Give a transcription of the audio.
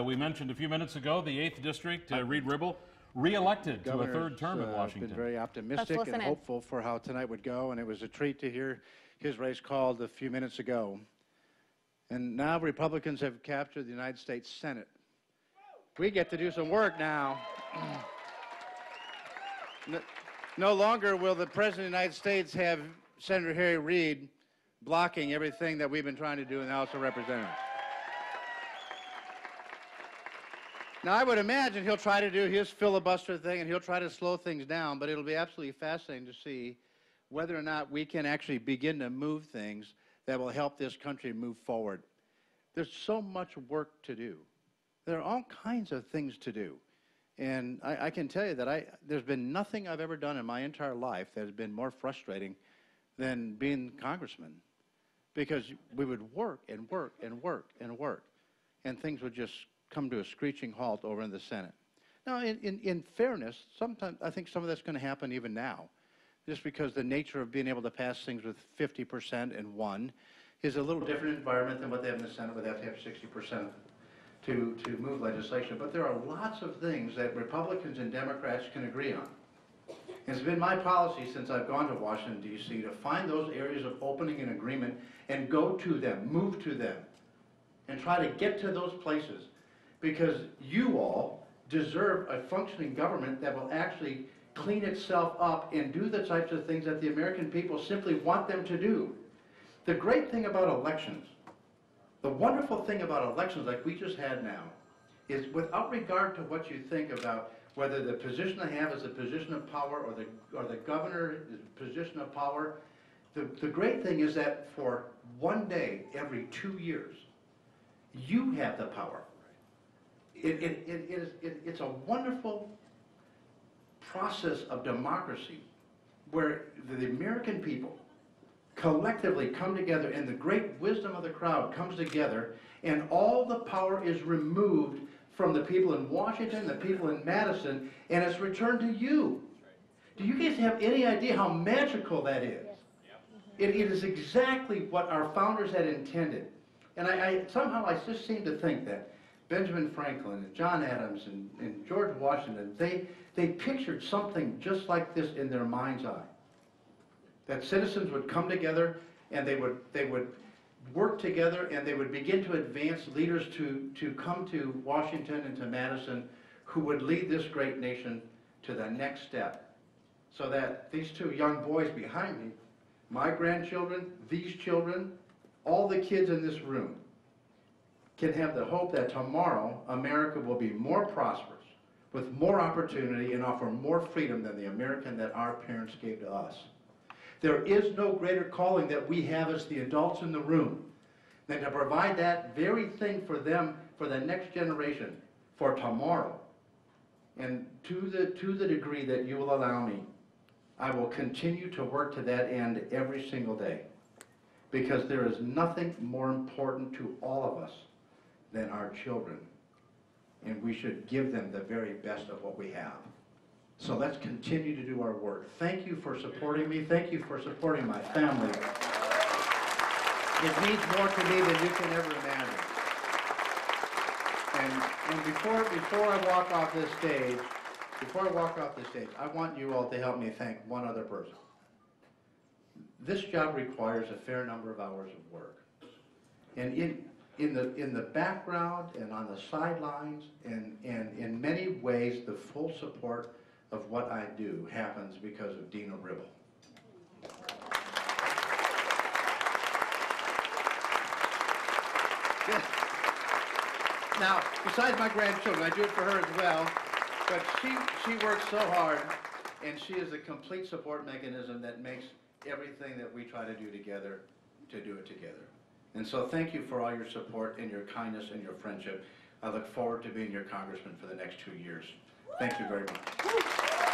we mentioned a few minutes ago, the 8th District, Reid Ribble, re-elected to a third term in Washington. Been very optimistic and hopeful for how tonight would go, and it was a treat to hear his race called a few minutes ago. And now Republicans have captured the United States Senate. We get to do some work now. No longer will the President of the United States have Senator Harry Reid blocking everything that we've been trying to do in the House of Representatives. Now, I would imagine he'll try to do his filibuster thing and he'll try to slow things down, but it'll be absolutely fascinating to see whether or not we can actually begin to move things that will help this country move forward. There's so much work to do. There are all kinds of things to do. And I can tell you that there's been nothing I've ever done in my entire life that has been more frustrating than being congressman, because we would work and work and work and work, and things would just come to a screeching halt over in the Senate. Now, in fairness, sometimes I think some of that's going to happen even now, just because the nature of being able to pass things with 50% and one is a little different environment than what they have in the Senate, where they have to have 60% to move legislation. But there are lots of things that Republicans and Democrats can agree on. It's been my policy since I've gone to Washington, D.C., to find those areas of opening and agreement and go to them, move to them, and try to get to those places. Because you all deserve a functioning government that will actually clean itself up and do the types of things that the American people simply want them to do. The great thing about elections, the wonderful thing about elections like we just had now, is without regard to what you think about whether the position I have is a position of power or the governor is a position of power, the great thing is that for one day every 2 years, you have the power. It's a wonderful process of democracy where the American people collectively come together and the great wisdom of the crowd comes together, and all the power is removed from the people in Washington, the people in Madison, and it's returned to you. Do you guys have any idea how magical that is? It is exactly what our founders had intended. And somehow I just seem to think that Benjamin Franklin and John Adams and George Washington, they pictured something just like this in their mind's eye. That citizens would come together and they would work together and they would begin to advance leaders to come to Washington and to Madison who would lead this great nation to the next step. So that these two young boys behind me, my grandchildren, these children, all the kids in this room, can have the hope that tomorrow America will be more prosperous, with more opportunity and offer more freedom than the American that our parents gave to us. There is no greater calling that we have as the adults in the room than to provide that very thing for them, for the next generation, for tomorrow. And to the degree that you will allow me, I will continue to work to that end every single day. Because there is nothing more important to all of us than our children. And we should give them the very best of what we have. So let's continue to do our work. Thank you for supporting me. Thank you for supporting my family. It means more to me than you can ever imagine. And before I walk off this stage, I want you all to help me thank one other person. This job requires a fair number of hours of work. And in the background and on the sidelines and in many ways, the full support of what I do happens because of Dina Ribble. Now, besides my grandchildren, I do it for her as well, but she works so hard, and she is a complete support mechanism that makes everything that we try to do together, to do it together. And so thank you for all your support and your kindness and your friendship. I look forward to being your congressman for the next 2 years. Thank you very much.